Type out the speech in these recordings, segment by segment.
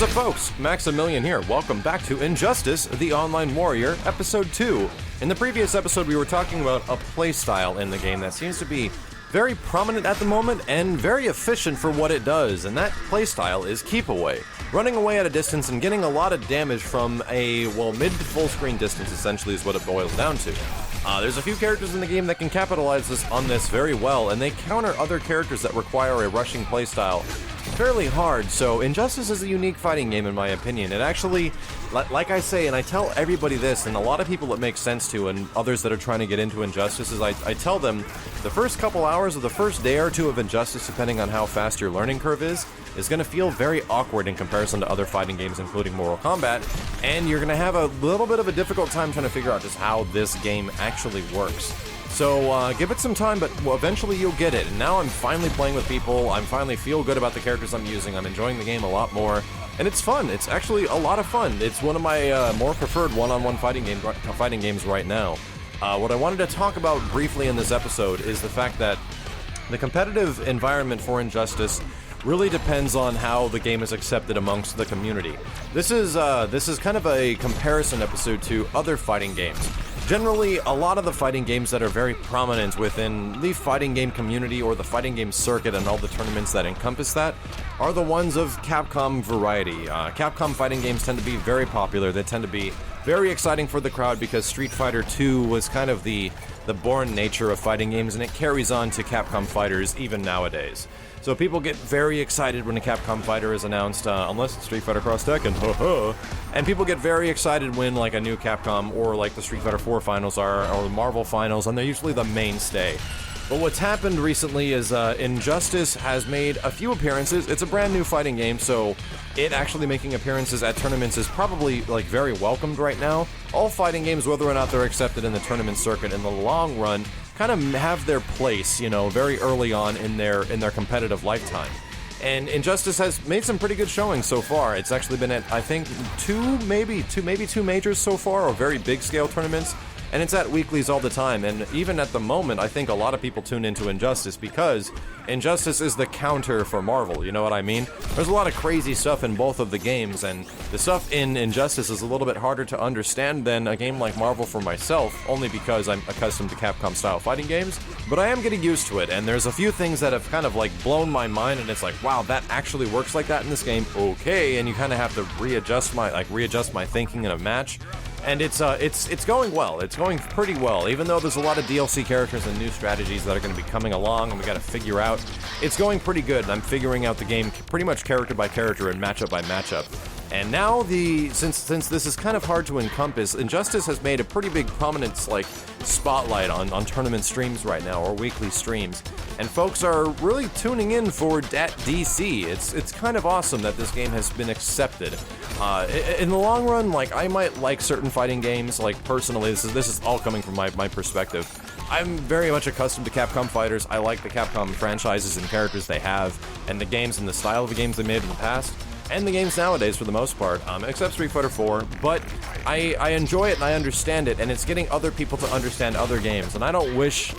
up, folks? Maximilian here. Welcome back to Injustice, the Online Warrior, Episode 2. In the previous episode, we were talking about a playstyle in the game that seems to be very prominent at the moment and very efficient for what it does, and that playstyle is keep away. Running away at a distance and getting a lot of damage from a, mid to full screen distance essentially is what it boils down to. There's a few characters in the game that can capitalize on this very well, and they counter other characters that require a rushing playstyle fairly hard, so Injustice is a unique fighting game in my opinion. It actually, like I say, and I tell everybody this, and a lot of people it makes sense to, and others that are trying to get into Injustice, is I tell them the first couple hours or the first day or two of Injustice, depending on how fast your learning curve is going to feel very awkward in comparison to other fighting games, including Mortal Kombat, and you're going to have a little bit of a difficult time trying to figure out just how this game actually works. So give it some time, but eventually you'll get it. And now I'm finally playing with people, I finally feel good about the characters I'm using, I'm enjoying the game a lot more, and it's fun. It's actually a lot of fun. It's one of my more preferred one-on-one fighting games right now. What I wanted to talk about briefly in this episode is the fact that the competitive environment for Injustice really depends on how the game is accepted amongst the community. This is kind of a comparison episode to other fighting games. Generally, a lot of the fighting games that are very prominent within the fighting game community or the fighting game circuit and all the tournaments that encompass that are the ones of Capcom variety. Capcom fighting games tend to be very popular. They tend to be very exciting for the crowd because Street Fighter 2 was kind of the born nature of fighting games, and it carries on to Capcom fighters even nowadays. So people get very excited when a Capcom fighter is announced, unless it's Street Fighter Cross Tekken, and people get very excited when like a new Capcom or like the Street Fighter 4 finals are, or the Marvel finals, and they're usually the mainstay. But what's happened recently is Injustice has made a few appearances. It's a brand new fighting game, so it actually making appearances at tournaments is probably like very welcomed right now. All fighting games, whether or not they're accepted in the tournament circuit in the long run, kind of have their place, very early on in their competitive lifetime. And Injustice has made some pretty good showings so far. It's actually been at, I think, two majors so far, or very big scale tournaments. And it's at weeklies all the time, and even at the moment, I think a lot of people tune into Injustice because Injustice is the counter for Marvel, you know what I mean? There's a lot of crazy stuff in both of the games, and the stuff in Injustice is a little bit harder to understand than a game like Marvel for myself, only because I'm accustomed to Capcom-style fighting games, but I am getting used to it, and there's a few things that have kind of like blown my mind, and it's like, wow, that actually works like that in this game, okay, and you kind of have to readjust my thinking in a match. And it's going well. It's going pretty well, even though there's a lot of DLC characters and new strategies that are going to be coming along, and we got to figure out. It's going pretty good, and I'm figuring out the game pretty much character by character and matchup by matchup. And now since this is kind of hard to encompass, Injustice has made a pretty big prominence, like, spotlight on tournament streams right now, or weekly streams. And folks are really tuning in for that DC. It's kind of awesome that this game has been accepted. In the long run, like, I might like certain fighting games, like, personally, this is all coming from my perspective. I'm very much accustomed to Capcom fighters. I like the Capcom franchises and characters they have, and the games and the style of the games they made in the past. And the games nowadays, for the most part, except Street Fighter 4, but I enjoy it and I understand it, and it's getting other people to understand other games, and I don't wish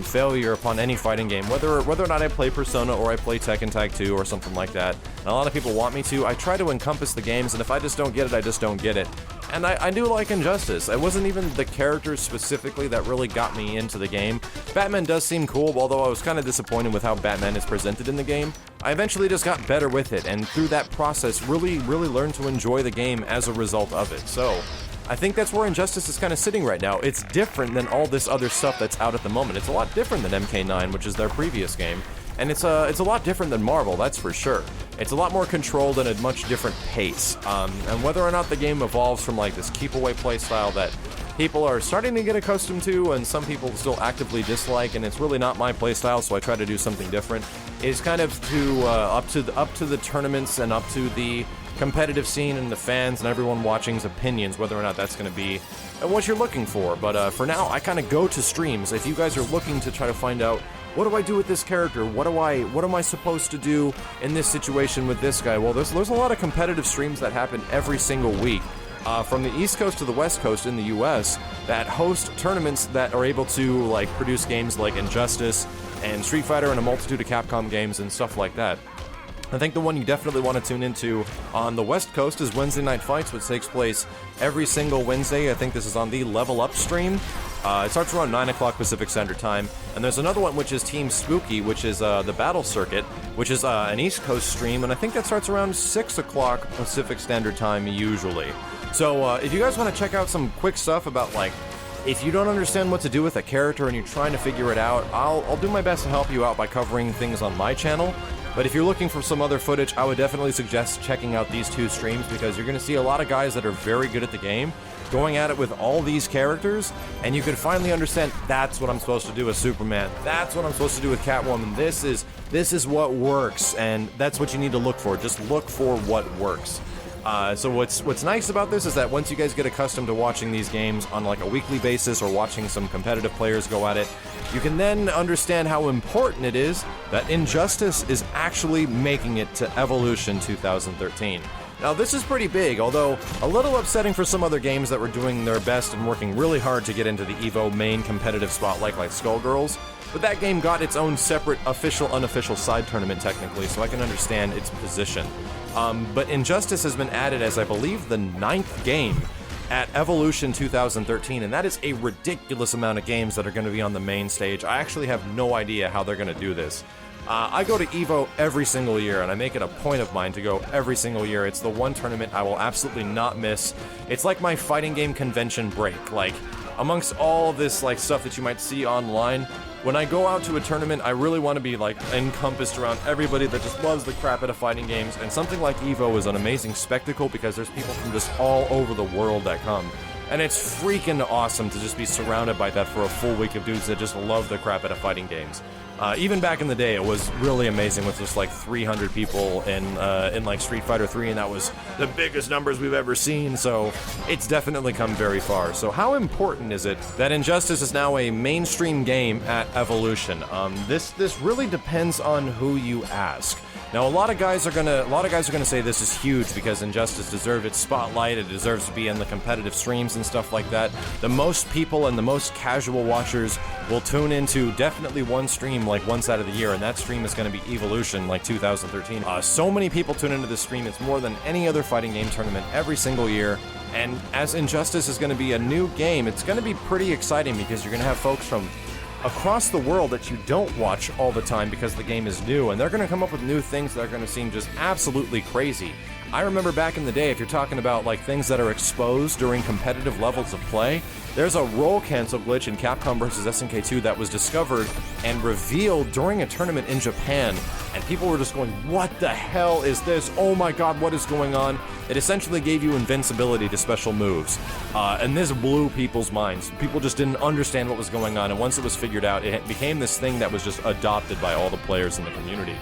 failure upon any fighting game, whether or not I play Persona or I play Tekken Tag 2 or something like that. And a lot of people want me to. I try to encompass the games, and if I just don't get it, I just don't get it. And I do like Injustice. It wasn't even the characters specifically that really got me into the game. Batman does seem cool, although I was kind of disappointed with how Batman is presented in the game. I eventually just got better with it, and through that process really learned to enjoy the game as a result of it. So I think that's where Injustice is kind of sitting right now. It's different than all this other stuff that's out at the moment. It's a lot different than MK9, which is their previous game. And it's a lot different than Marvel, that's for sure. It's a lot more controlled and a much different pace. And whether or not the game evolves from like this keep-away playstyle that people are starting to get accustomed to and some people still actively dislike, and it's really not my playstyle, so I try to do something different, is kind of up to the tournaments and up to the competitive scene and the fans and everyone watching's opinions, whether or not that's going to be what you're looking for. But for now, I kind of go to streams. If you guys are looking to try to find out, what do I do with this character? What am I supposed to do in this situation with this guy? Well, there's a lot of competitive streams that happen every single week. From the East Coast to the West Coast in the US that host tournaments that are able to like produce games like Injustice and Street Fighter and a multitude of Capcom games and stuff like that. I think the one you definitely want to tune into on the West Coast is Wednesday Night Fights, which takes place every single Wednesday. I think this is on the Level Up stream. It starts around 9 o'clock Pacific Standard Time. And there's another one, which is Team Spooky, which is the Battle Circuit, which is an East Coast stream. And I think that starts around 6 o'clock Pacific Standard Time usually. So if you guys want to check out some quick stuff about, like, if you don't understand what to do with a character and you're trying to figure it out, I'll do my best to help you out by covering things on my channel. But if you're looking for some other footage, I would definitely suggest checking out these two streams, because you're going to see a lot of guys that are very good at the game going at it with all these characters, and you can finally understand, that's what I'm supposed to do with Superman, that's what I'm supposed to do with Catwoman, this is what works, and that's what you need to look for. Just look for what works. So what's nice about this is that once you guys get accustomed to watching these games on like a weekly basis or watching some competitive players go at it, you can then understand how important it is that Injustice is actually making it to Evolution 2013. Now this is pretty big, although a little upsetting for some other games that were doing their best and working really hard to get into the EVO main competitive spotlight, like Skullgirls. But that game got its own separate official-unofficial side tournament technically, so I can understand its position. But Injustice has been added as, I believe, the 9th game at Evolution 2013, and that is a ridiculous amount of games that are going to be on the main stage. I actually have no idea how they're going to do this. I go to EVO every single year, and I make it a point of mine to go every single year. It's the one tournament I will absolutely not miss. It's like my fighting game convention break. Like, amongst all this like stuff that you might see online, when I go out to a tournament, I really want to be like encompassed around everybody that just loves the crap out of fighting games, and something like EVO is an amazing spectacle because there's people from just all over the world that come. And it's freaking awesome to just be surrounded by that for a full week of dudes that just love the crap out of fighting games. Even back in the day, it was really amazing with just like 300 people in like Street Fighter 3, and that was the biggest numbers we've ever seen, so it's definitely come very far. So how important is it that Injustice is now a mainstream game at Evolution? This really depends on who you ask. Now, a lot of guys are gonna say this is huge because Injustice deserves its spotlight. It deserves to be in the competitive streams and stuff like that. The most people and the most casual watchers will tune into definitely one stream like once out of the year, and that stream is going to be Evolution, like 2013. So many people tune into this stream. It's more than any other fighting game tournament every single year. And as Injustice is going to be a new game, it's going to be pretty exciting because you're going to have folks from across the world that you don't watch all the time because the game is new, and they're going to come up with new things that are going to seem just absolutely crazy. I remember back in the day, if you're talking about like things that are exposed during competitive levels of play, there's a roll cancel glitch in Capcom vs. SNK 2 that was discovered and revealed during a tournament in Japan, and people were just going, what the hell is this? Oh my god, what is going on? It essentially gave you invincibility to special moves, and this blew people's minds. People just didn't understand what was going on, and once it was figured out, it became this thing that was just adopted by all the players in the community.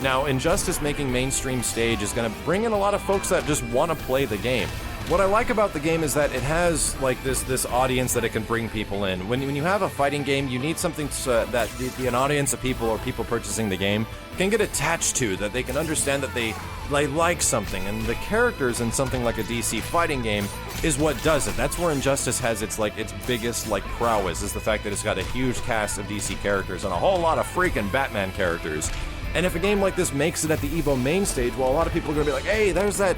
Now, Injustice making mainstream stage is going to bring in a lot of folks that just want to play the game. What I like about the game is that it has like this audience that it can bring people in. When you have a fighting game, you need something that an audience of people or people purchasing the game can get attached to, that they can understand that they like something, and the characters in something like a DC fighting game is what does it. That's where Injustice has its biggest prowess, is the fact that it's got a huge cast of DC characters and a whole lot of freaking Batman characters. And if a game like this makes it at the EVO main stage, well, a lot of people are going to be like, hey, there's that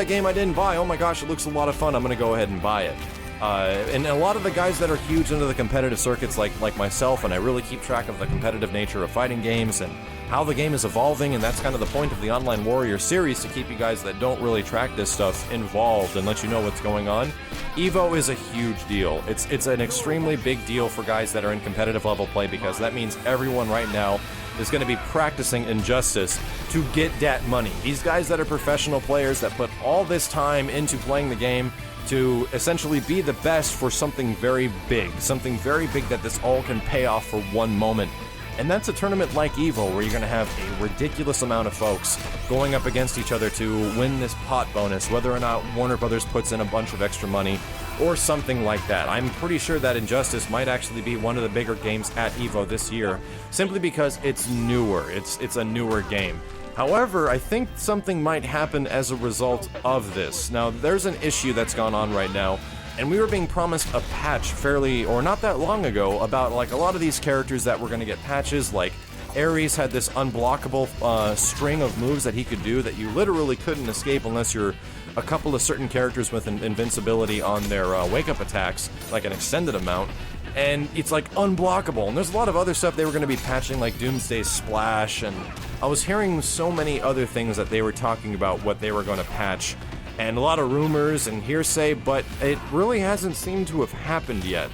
game I didn't buy. Oh my gosh, it looks a lot of fun. I'm going to go ahead and buy it. And a lot of the guys that are huge into the competitive circuits, like myself, and I really keep track of the competitive nature of fighting games and how the game is evolving, and that's kind of the point of the Online Warrior series, to keep you guys that don't really track this stuff involved and let you know what's going on. EVO is a huge deal. It's an extremely big deal for guys that are in competitive level play, because that means everyone right now is going to be practicing Injustice to get that money. These guys that are professional players that put all this time into playing the game to essentially be the best for something very big that this all can pay off for one moment. And that's a tournament like EVO, where you're going to have a ridiculous amount of folks going up against each other to win this pot bonus, whether or not Warner Brothers puts in a bunch of extra money or something like that. I'm pretty sure that Injustice might actually be one of the bigger games at EVO this year, simply because it's newer. It's a newer game. However, I think something might happen as a result of this. Now, there's an issue that's gone on right now, and we were being promised a patch not that long ago, about a lot of these characters that were going to get patches, like Ares had this unblockable string of moves that he could do that you literally couldn't escape unless you're a couple of certain characters with invincibility on their wake-up attacks, like an extended amount, and it's like unblockable. And there's a lot of other stuff they were going to be patching, like Doomsday Splash, and I was hearing so many other things that they were talking about what they were going to patch, and a lot of rumors and hearsay, but it really hasn't seemed to have happened yet.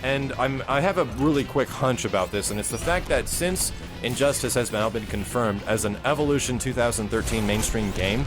And I have a really quick hunch about this, and it's the fact that since Injustice has now been confirmed as an Evolution 2013 mainstream game,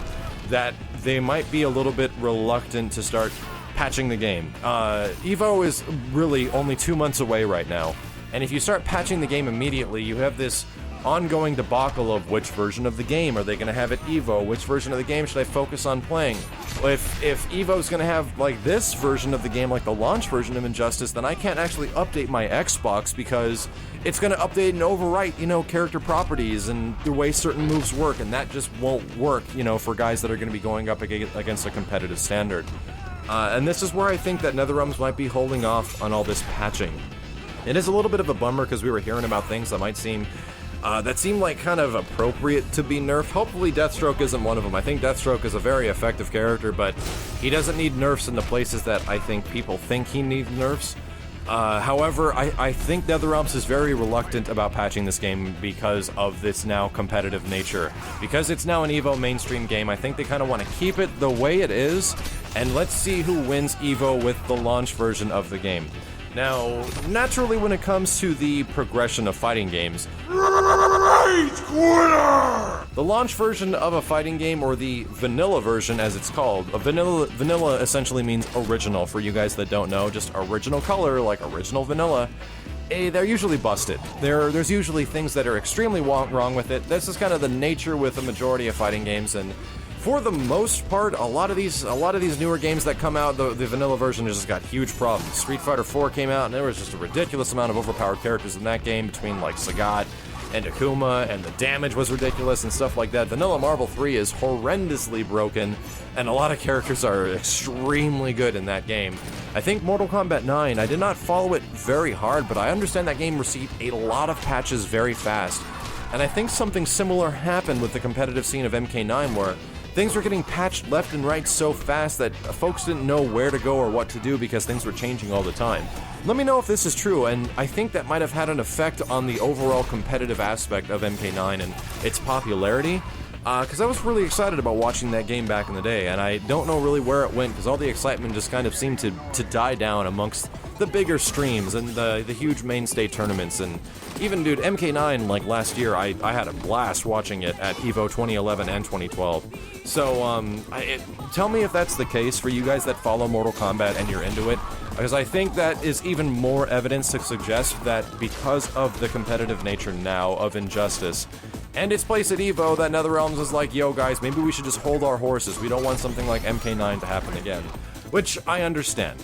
that they might be a little bit reluctant to start patching the game. EVO is really only 2 months away right now, and if you start patching the game immediately, you have this ongoing debacle of which version of the game are they going to have at EVO, which version of the game should I focus on playing. If EVO's going to have like this version of the game, like the launch version of Injustice, then I can't actually update my Xbox because it's going to update and overwrite, character properties and the way certain moves work, and that just won't work, for guys that are going to be going up against a competitive standard. And this is where I think that NetherRealms might be holding off on all this patching. It is a little bit of a bummer because we were hearing about things that might seem that seem like kind of appropriate to be nerfed. Hopefully Deathstroke isn't one of them. I think Deathstroke is a very effective character, but he doesn't need nerfs in the places that I think people think he needs nerfs. However, I think NetherRealms is very reluctant about patching this game because of this now competitive nature. Because it's now an EVO mainstream game, I think they kind of want to keep it the way it is, and let's see who wins EVO with the launch version of the game. Now, naturally, when it comes to the progression of fighting games, the launch version of a fighting game, or the vanilla version as it's called, vanilla essentially means original, for you guys that don't know, just original color, like original vanilla. They're usually busted. There's usually things that are extremely wrong with it. This is kind of the nature with the majority of fighting games, and for the most part, a lot of these newer games that come out, the vanilla version has just got huge problems. Street Fighter 4 came out, and there was just a ridiculous amount of overpowered characters in that game, between like Sagat and Akuma, and the damage was ridiculous and stuff like that. Vanilla Marvel 3 is horrendously broken, and a lot of characters are extremely good in that game. I think Mortal Kombat 9, I did not follow it very hard, but I understand that game received a lot of patches very fast. And I think something similar happened with the competitive scene of MK9, where things were getting patched left and right so fast that folks didn't know where to go or what to do because things were changing all the time. Let me know if this is true, and I think that might have had an effect on the overall competitive aspect of MK9 and its popularity, because I was really excited about watching that game back in the day, and I don't know really where it went because all the excitement just kind of seemed to die down amongst the bigger streams and the huge mainstay tournaments. And even, dude, MK9, like last year, I had a blast watching it at EVO 2011 and 2012. So, tell me if that's the case for you guys that follow Mortal Kombat and you're into it, because I think that is even more evidence to suggest that because of the competitive nature now of Injustice and its place at EVO, that NetherRealms is like, yo guys, maybe we should just hold our horses. We don't want something like MK9 to happen again. Which I understand.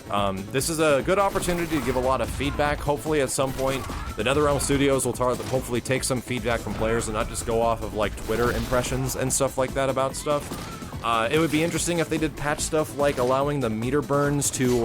This is a good opportunity to give a lot of feedback. Hopefully at some point, the NetherRealm Studios will hopefully take some feedback from players and not just go off of like Twitter impressions and stuff like that about stuff. It would be interesting if they did patch stuff like allowing the meter burns to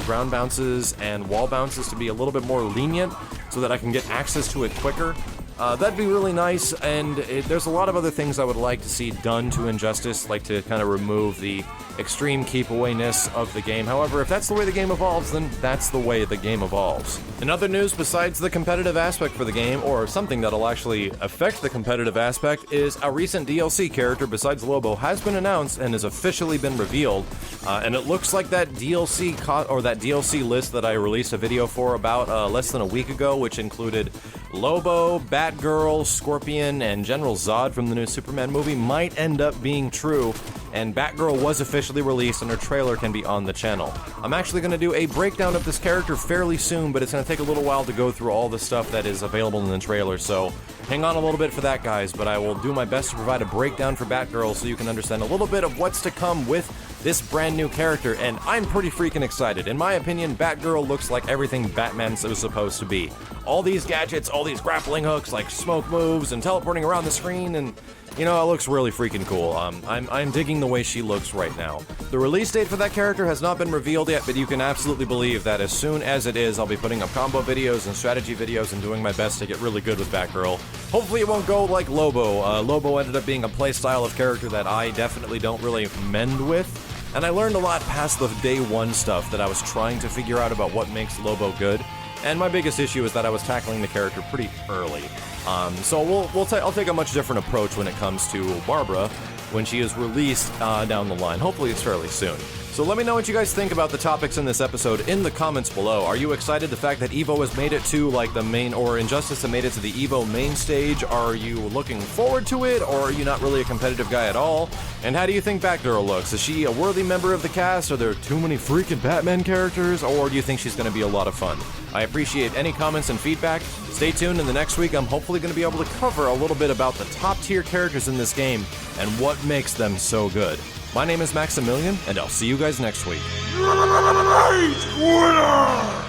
ground bounces and wall bounces to be a little bit more lenient so that I can get access to it quicker. That'd be really nice, and there's a lot of other things I would like to see done to Injustice, like to kind of remove the extreme keep-awayness of the game. However, if that's the way the game evolves, then that's the way the game evolves. In other news, besides the competitive aspect for the game, or something that'll actually affect the competitive aspect, is a recent DLC character besides Lobo has been announced and has officially been revealed, and it looks like that DLC list that I released a video for about less than a week ago, which included Lobo, Batgirl, Scorpion, and General Zod from the new Superman movie, might end up being true, and Batgirl was officially released and her trailer can be on the channel. I'm actually going to do a breakdown of this character fairly soon, but it's going to take a little while to go through all the stuff that is available in the trailer, so hang on a little bit for that, guys, but I will do my best to provide a breakdown for Batgirl so you can understand a little bit of what's to come with this brand new character, and I'm pretty freaking excited. In my opinion, Batgirl looks like everything Batman was supposed to be. All these gadgets, all these grappling hooks, like smoke moves and teleporting around the screen, and you know, it looks really freaking cool. I'm digging the way she looks right now. The release date for that character has not been revealed yet, but you can absolutely believe that as soon as it is, I'll be putting up combo videos and strategy videos and doing my best to get really good with Batgirl. Hopefully it won't go like Lobo. Lobo ended up being a playstyle of character that I definitely don't really mend with, and I learned a lot past the day one stuff that I was trying to figure out about what makes Lobo good. And my biggest issue is that I was tackling the character pretty early. So I'll take a much different approach when it comes to Barbara when she is released down the line. Hopefully it's fairly soon. So let me know what you guys think about the topics in this episode in the comments below. Are you excited the fact that EVO has made it to like the main, or Injustice has made it to the EVO main stage? Are you looking forward to it, or are you not really a competitive guy at all? And how do you think Batgirl looks? Is she a worthy member of the cast? Are there too many freaking Batman characters? Or do you think she's going to be a lot of fun? I appreciate any comments and feedback. Stay tuned, in the next week I'm hopefully going to be able to cover a little bit about the top tier characters in this game and what makes them so good. My name is Maximilian, and I'll see you guys next week. Right, winner!